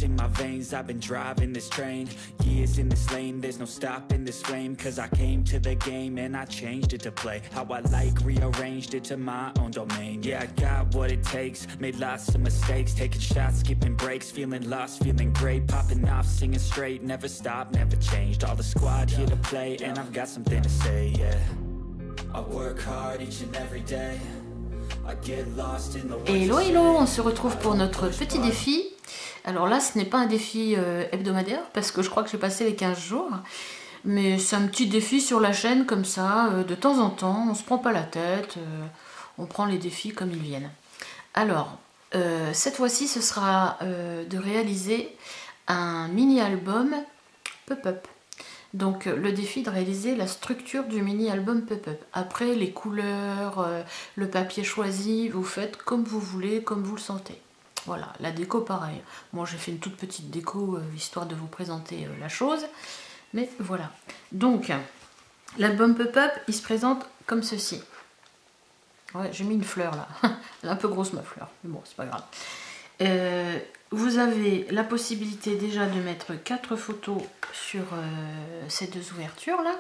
in my veins, I've been driving this train. Years in this lane, there's no stopping this flame. Cause I came to the game and I changed it to play how I like, rearranged it to my own domain. Yeah, I got what it takes, made lots of mistakes, taking shots, skipping breaks, feeling lost, feeling great, popping off, singing straight, never stopped, never changed. All the squad here to play, and I've got something to say, yeah. I work hard each and every day. Hello hello, on se retrouve pour notre petit défi. Alors là ce n'est pas un défi hebdomadaire parce que je crois que j'ai passé les 15 jours. Mais c'est un petit défi sur la chaîne comme ça, de temps en temps, on se prend pas la tête, on prend les défis comme ils viennent. Alors, cette fois-ci ce sera de réaliser un mini-album pop-up. Donc le défi de réaliser la structure du mini-album pop-up. Après les couleurs, le papier choisi, vous faites comme vous voulez, comme vous le sentez. Voilà, la déco pareil. Moi j'ai fait une toute petite déco histoire de vous présenter la chose. Mais voilà. Donc l'album pop-up il se présente comme ceci. Ouais, j'ai mis une fleur là. Elle est un peu grosse ma fleur. Mais bon, c'est pas grave. Vous avez la possibilité déjà de mettre 4 photos sur ces deux ouvertures là.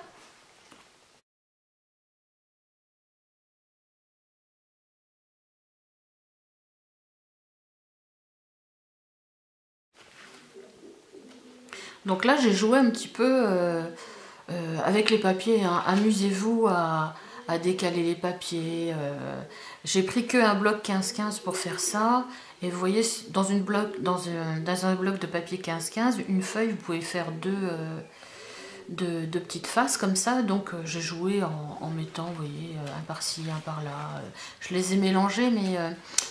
Donc là j'ai joué un petit peu avec les papiers, hein. Amusez-vous à décaler les papiers. J'ai pris que un bloc 15-15 pour faire ça. Et vous voyez, dans un bloc de papier 15-15, une feuille, vous pouvez faire deux petites faces comme ça. Donc j'ai joué en mettant, vous voyez, un par-ci, un par-là. Je les ai mélangés, mais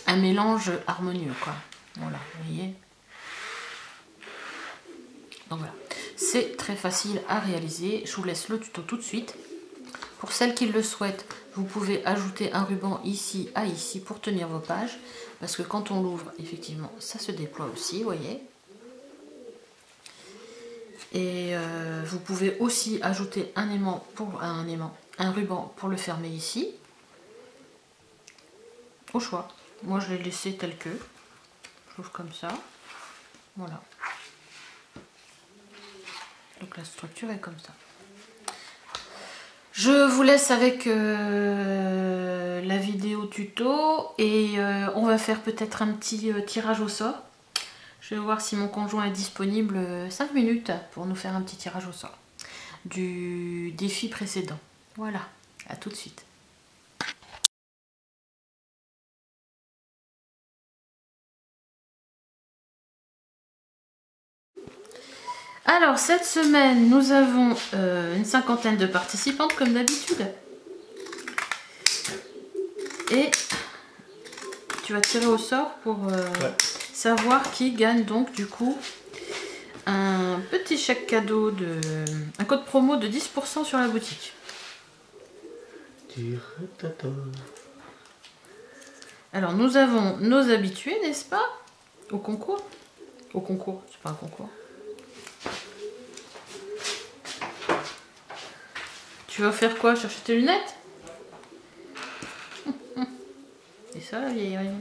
un mélange harmonieux, quoi. Voilà, vous voyez. Donc voilà, c'est très facile à réaliser. Je vous laisse le tuto tout de suite. Pour celles qui le souhaitent, vous pouvez ajouter un ruban ici à ici pour tenir vos pages. Parce que quand on l'ouvre, effectivement, ça se déploie aussi, vous voyez. Et vous pouvez aussi ajouter un ruban pour le fermer ici. Au choix. Moi, je l'ai laissé tel que. J'ouvre comme ça. Voilà. Donc la structure est comme ça. Je vous laisse avec la vidéo tuto et on va faire peut-être un petit tirage au sort. Je vais voir si mon conjoint est disponible 5 minutes pour nous faire un petit tirage au sort du défi précédent. Voilà, à tout de suite. Alors cette semaine nous avons une cinquantaine de participantes comme d'habitude. Et tu vas tirer au sort pour savoir qui gagne donc du coup un petit chèque cadeau, un code promo de 10% sur la boutique. Alors nous avons nos habitués, n'est-ce pas? Au concours. Au concours, c'est pas un concours. Tu vas faire quoi? Chercher tes lunettes? C'est ça la vieille reine.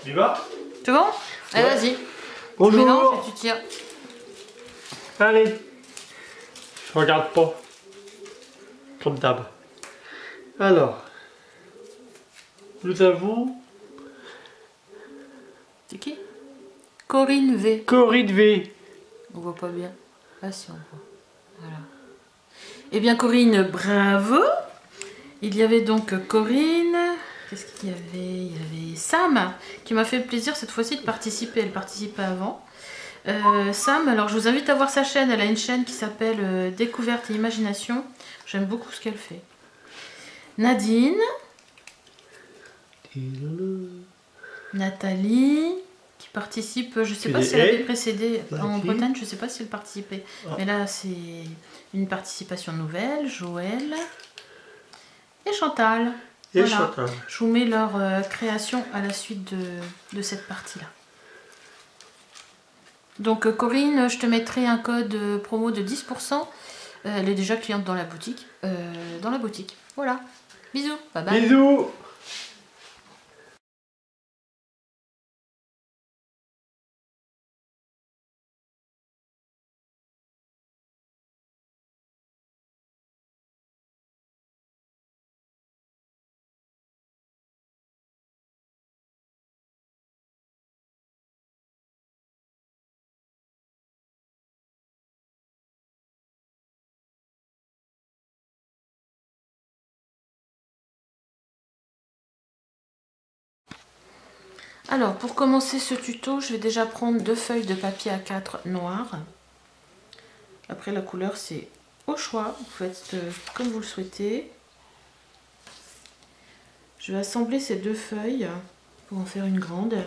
Tu vas? C'est bon? Allez, ouais. Vas-y. Bonjour. Tu mélanges et tu tires. Allez. Je regarde pas. Comme d'hab. Alors. Nous avons... C'est qui? Corinne V. Corinne V. On voit pas bien. Ah si, on voit. Voilà. Eh bien Corinne, bravo. Il y avait donc Corinne. Qu'est-ce qu'il y avait? Il y avait Sam qui m'a fait le plaisir cette fois-ci de participer. Elle participait avant. Sam, alors je vous invite à voir sa chaîne. Elle a une chaîne qui s'appelle Découverte et Imagination. J'aime beaucoup ce qu'elle fait. Nadine. Nathalie qui participe, je sais pas si elle avait précédé en Bretagne, je sais pas si elle participait, mais là c'est une participation nouvelle. Joël et Chantal. Et voilà. Chantal. Je vous mets leur création à la suite de cette partie là. Donc Corinne, je te mettrai un code promo de 10%. Elle est déjà cliente dans la boutique. Voilà. Bisous. Bye bye. Bisous. Alors, pour commencer ce tuto, je vais déjà prendre 2 feuilles de papier A4 noir. Après, la couleur, c'est au choix. Vous faites comme vous le souhaitez. Je vais assembler ces 2 feuilles pour en faire une grande.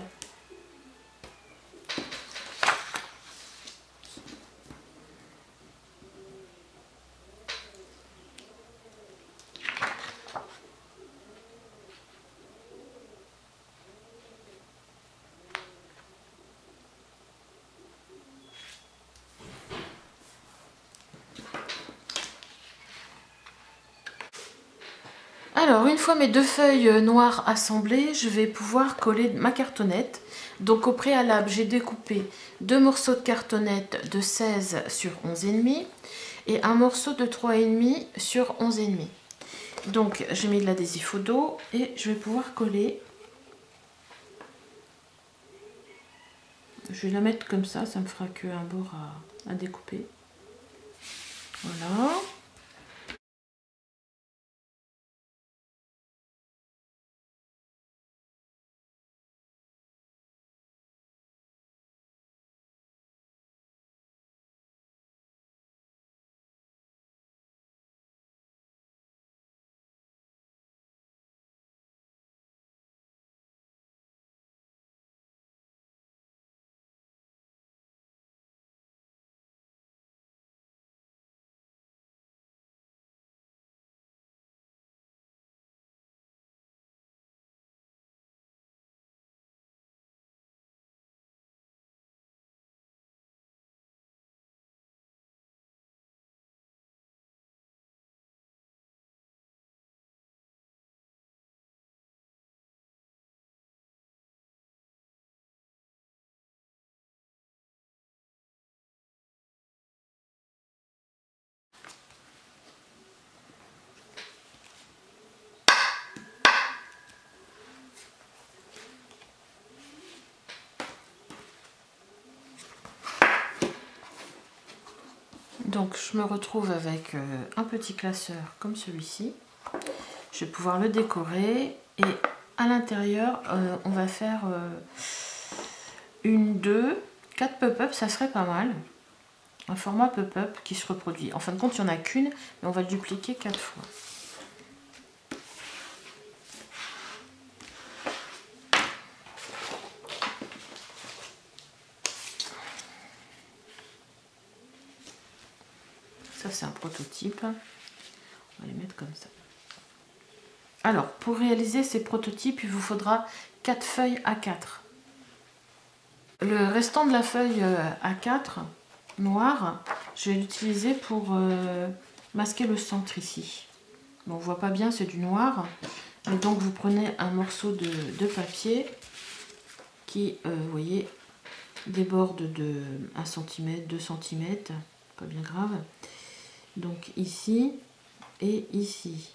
Alors, une fois mes 2 feuilles noires assemblées, je vais pouvoir coller ma cartonnette. Donc au préalable, j'ai découpé 2 morceaux de cartonnette de 16 sur 11,5 et un morceau de 3,5 sur 11,5. Donc j'ai mis de l'adhésif au dos et je vais pouvoir coller. Je vais la mettre comme ça me fera qu'un bord à découper. Voilà. Donc je me retrouve avec un petit classeur comme celui-ci. Je vais pouvoir le décorer et à l'intérieur on va faire 1, 2, 4 pop-up, ça serait pas mal. Un format pop-up qui se reproduit. En fin de compte il n'y en a qu'une, mais on va le dupliquer 4 fois. Ça c'est un prototype, on va les mettre comme ça. Alors pour réaliser ces prototypes, il vous faudra 4 feuilles A4. Le restant de la feuille A4 noire, je vais l'utiliser pour masquer le centre ici. Bon, on voit pas bien, c'est du noir. Et donc vous prenez un morceau de papier qui, vous voyez, déborde de 1 cm, 2 cm, pas bien grave. Donc ici et ici.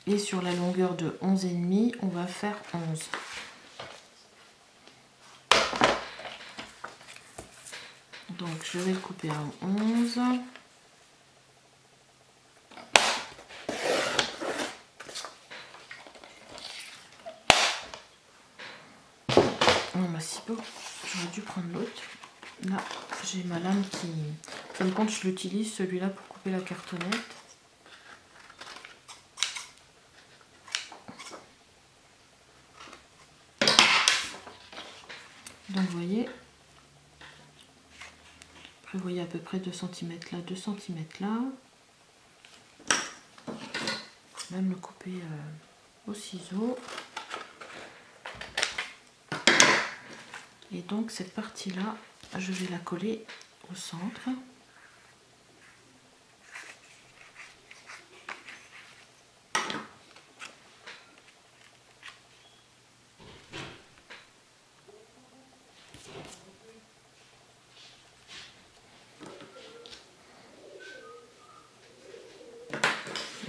Et sur la longueur de 11,5, on va faire 11. Donc je vais le couper en 11. Oh bah si beau, j'aurais dû prendre l'autre. Là, j'ai ma lame qui... En fin de compte, je l'utilise celui-là pour couper la cartonnette. Donc vous voyez, prévoyez à peu près 2 cm là, 2 cm là. Même le couper au ciseau. Et donc cette partie là, je vais la coller au centre.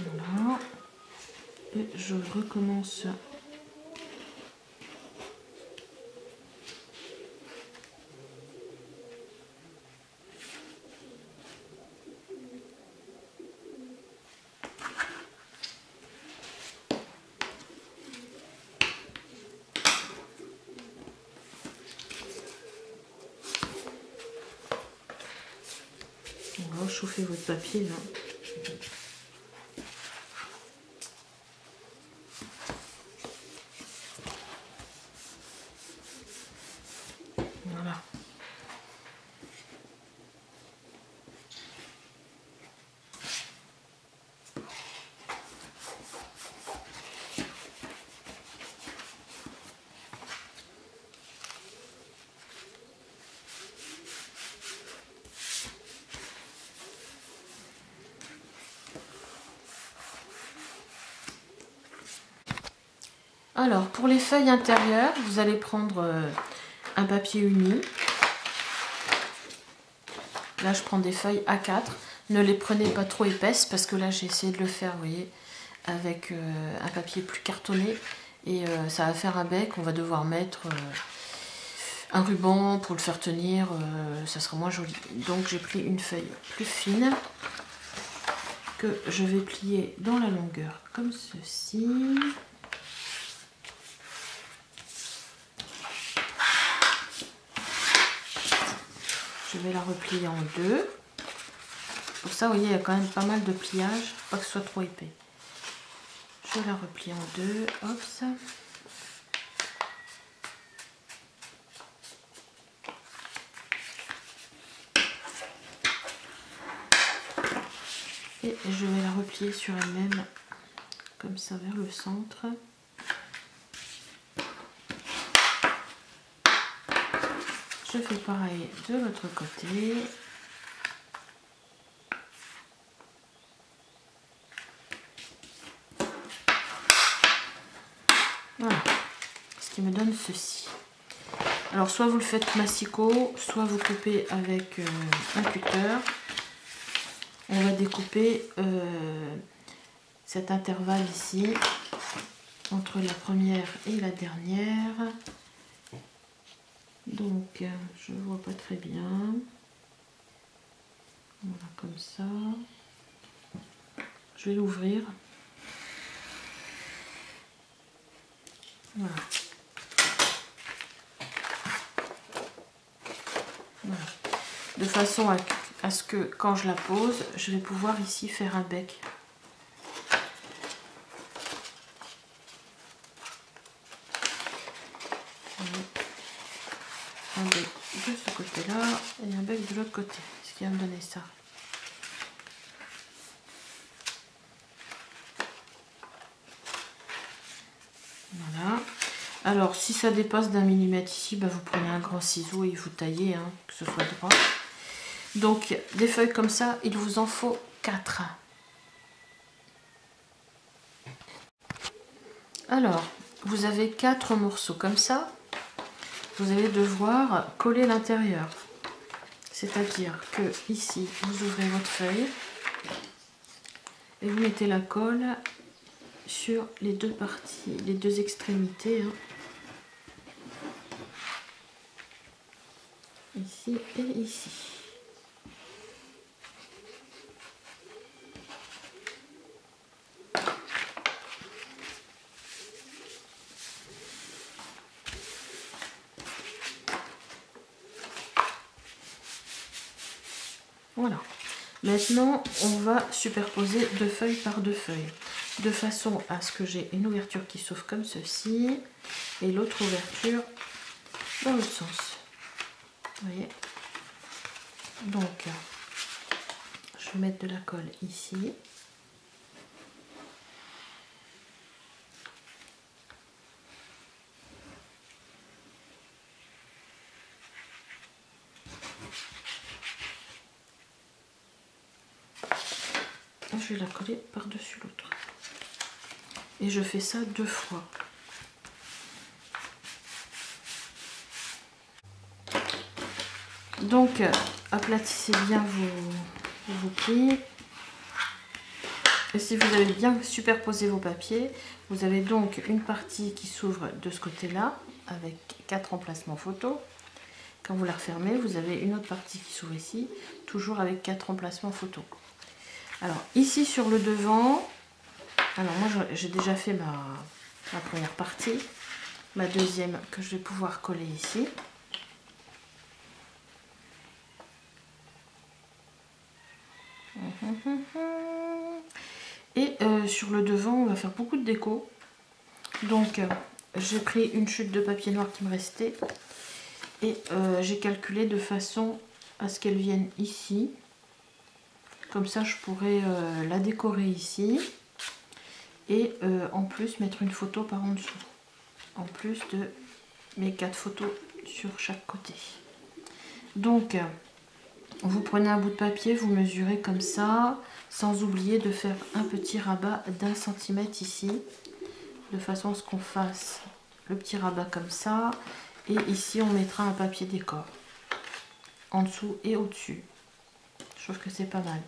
Voilà. Et je recommence. On va chauffer votre papier là. Voilà. Alors, pour les feuilles intérieures, vous allez prendre un papier uni. Là, je prends des feuilles A4. Ne les prenez pas trop épaisses parce que là, j'ai essayé de le faire, vous voyez, avec un papier plus cartonné. Et ça va faire un bec. On va devoir mettre un ruban pour le faire tenir. Ça sera moins joli. Donc, j'ai pris une feuille plus fine que je vais plier dans la longueur comme ceci. Je vais la replier en deux. Pour ça, vous voyez, il y a quand même pas mal de pliage, pas que ce soit trop épais. Je la replie en deux, hop ça. Et je vais la replier sur elle-même, comme ça, vers le centre. Je fais pareil de l'autre côté. Voilà, ce qui me donne ceci. Alors soit vous le faites massicot, soit vous coupez avec un cutter. On va découper cet intervalle ici, entre la première et la dernière. Donc, je vois pas très bien. Voilà, comme ça. Je vais l'ouvrir. Voilà. Voilà. De façon à ce que quand je la pose, je vais pouvoir ici faire un bec. Un bec de ce côté-là et un bec de l'autre côté. Ce qui va me donner ça. Voilà. Alors, si ça dépasse d'1 millimètre ici, bah, vous prenez un grand ciseau et vous taillez, hein, que ce soit droit. Donc, des feuilles comme ça, il vous en faut 4. Alors, vous avez 4 morceaux comme ça. Vous allez devoir coller l'intérieur. C'est-à-dire que ici, vous ouvrez votre feuille et vous mettez la colle sur les deux parties, les deux extrémités. Hein. Ici et ici. Voilà. Maintenant, on va superposer 2 feuilles par 2 feuilles. De façon à ce que j'ai une ouverture qui s'ouvre comme ceci. Et l'autre ouverture dans l'autre sens. Vous voyez? Donc, je vais mettre de la colle ici. je vais la coller par-dessus l'autre. Et je fais ça 2 fois. Donc, aplatissez bien vos plis. Et si vous avez bien superposé vos papiers, vous avez donc une partie qui s'ouvre de ce côté-là, avec 4 emplacements photos. Quand vous la refermez, vous avez une autre partie qui s'ouvre ici, toujours avec 4 emplacements photos. Alors, ici sur le devant, alors moi j'ai déjà fait ma première partie, ma deuxième que je vais pouvoir coller ici. Et sur le devant, on va faire beaucoup de déco. Donc, j'ai pris une chute de papier noir qui me restait. Et j'ai calculé de façon à ce qu'elle vienne ici. Comme ça, je pourrais la décorer ici. Et en plus, mettre une photo par en dessous. En plus de mes 4 photos sur chaque côté. Donc, vous prenez un bout de papier, vous mesurez comme ça. Sans oublier de faire un petit rabat d'1 centimètre ici. De façon à ce qu'on fasse le petit rabat comme ça. Et ici, on mettra un papier décor. En dessous et au-dessus. Je trouve que c'est pas mal.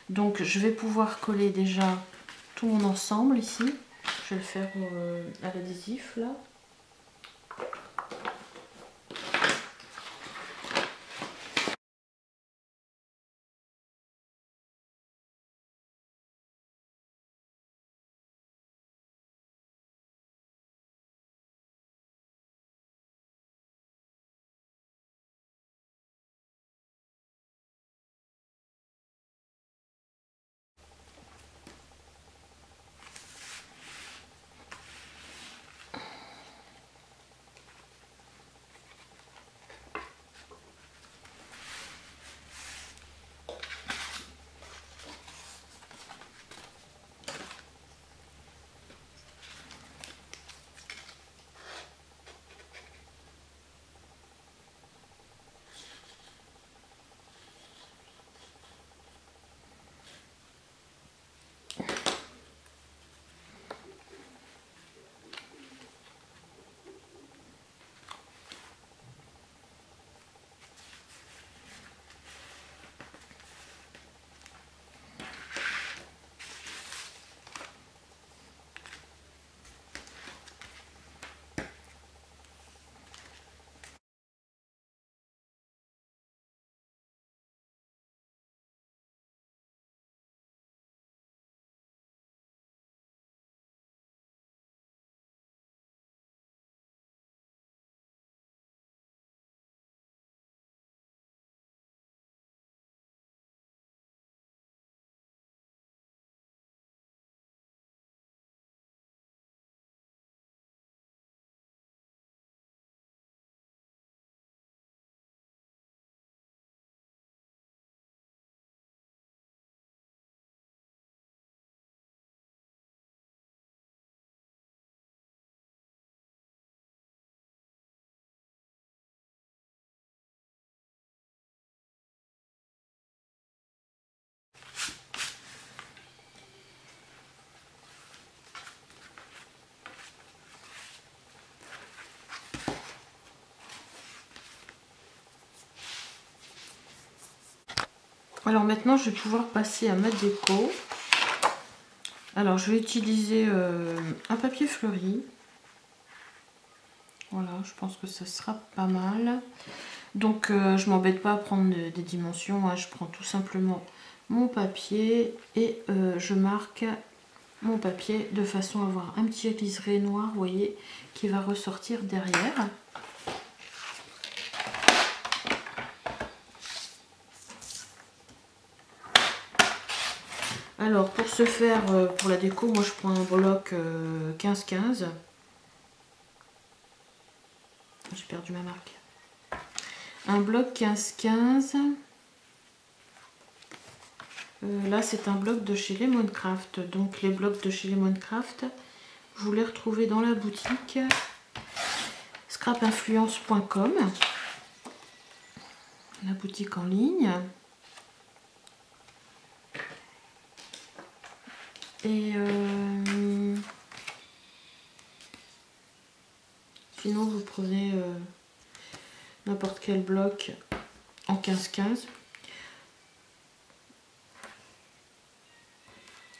Donc, je vais pouvoir coller déjà tout mon ensemble ici. Je vais le faire à l'adhésif là. Alors maintenant, je vais pouvoir passer à ma déco. Alors, je vais utiliser un papier fleuri. Voilà, je pense que ça sera pas mal. Donc, je m'embête pas à prendre des dimensions. Hein. Je prends tout simplement mon papier et je marque mon papier de façon à avoir un petit liseré noir, vous voyez, qui va ressortir derrière. Alors pour ce faire, pour la déco, moi je prends un bloc 15-15. J'ai perdu ma marque. Un bloc 15-15. Là c'est un bloc de chez Lemoncraft. Donc les blocs de chez Lemoncraft, vous les retrouvez dans la boutique scrapinfluence.com. La boutique en ligne. Et sinon vous prenez n'importe quel bloc en 15-15.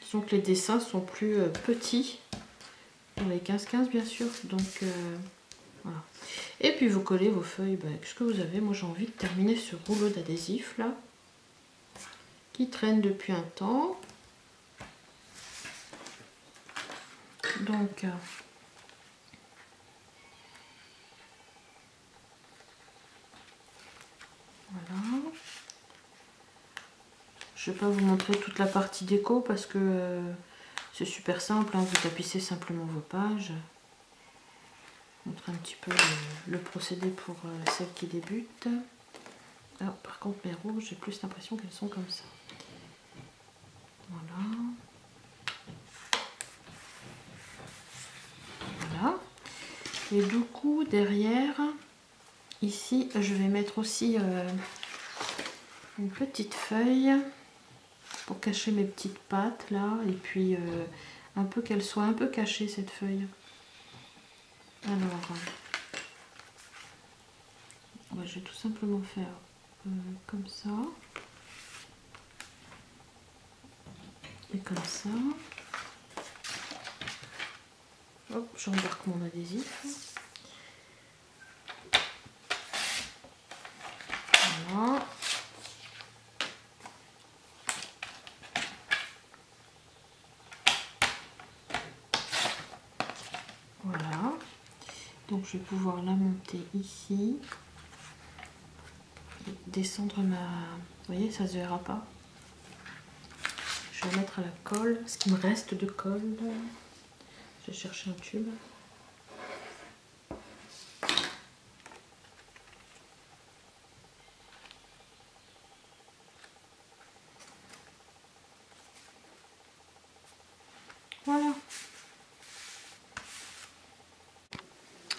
Disons que les dessins sont plus petits dans les 15-15 bien sûr. Donc voilà. Et puis vous collez vos feuilles avec ce que vous avez. Moi j'ai envie de terminer ce rouleau d'adhésif là qui traîne depuis un temps. Donc voilà. Je ne vais pas vous montrer toute la partie déco parce que c'est super simple, hein. Vous tapissez simplement vos pages. Je vous montre un petit peu le procédé pour celles qui débutent. Ah, par contre mes rouges, j'ai plus l'impression qu'elles sont comme ça. Voilà. Voilà. Et du coup derrière, ici, je vais mettre aussi une petite feuille pour cacher mes petites pattes là, et puis un peu qu'elle soit un peu cachée cette feuille. Alors, je vais tout simplement faire comme ça et comme ça. Hop, j'embarque mon adhésif. Voilà. Voilà. Donc je vais pouvoir la monter ici. Et descendre ma... Vous voyez, ça se verra pas. Je vais mettre à la colle, ce qui me reste de colle. Je vais chercher un tube. Voilà.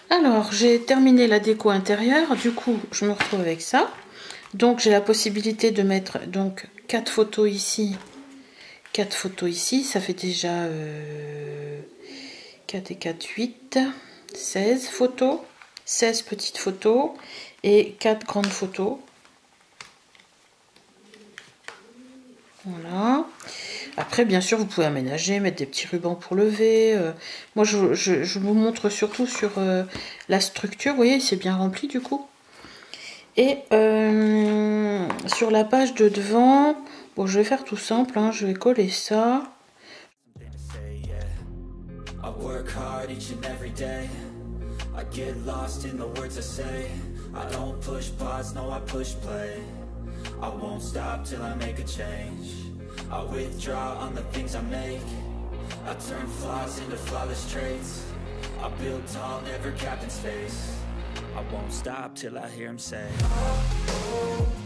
Alors, j'ai terminé la déco intérieure. Du coup, je me retrouve avec ça. Donc, j'ai la possibilité de mettre donc 4 photos ici. 4 photos ici. Ça fait déjà 4 et 4, 8. 16 photos. 16 petites photos. Et 4 grandes photos. Voilà. Après, bien sûr, vous pouvez aménager, mettre des petits rubans pour lever. Moi, je vous montre surtout sur la structure. Vous voyez, c'est bien rempli du coup. Et sur la page de devant, bon, je vais faire tout simple. Hein, je vais coller ça. I won't stop till I make a change. I withdraw on the things I make. I turn flaws into flawless traits. I build tall, never capped in space. I won't stop till I hear him say, oh, oh.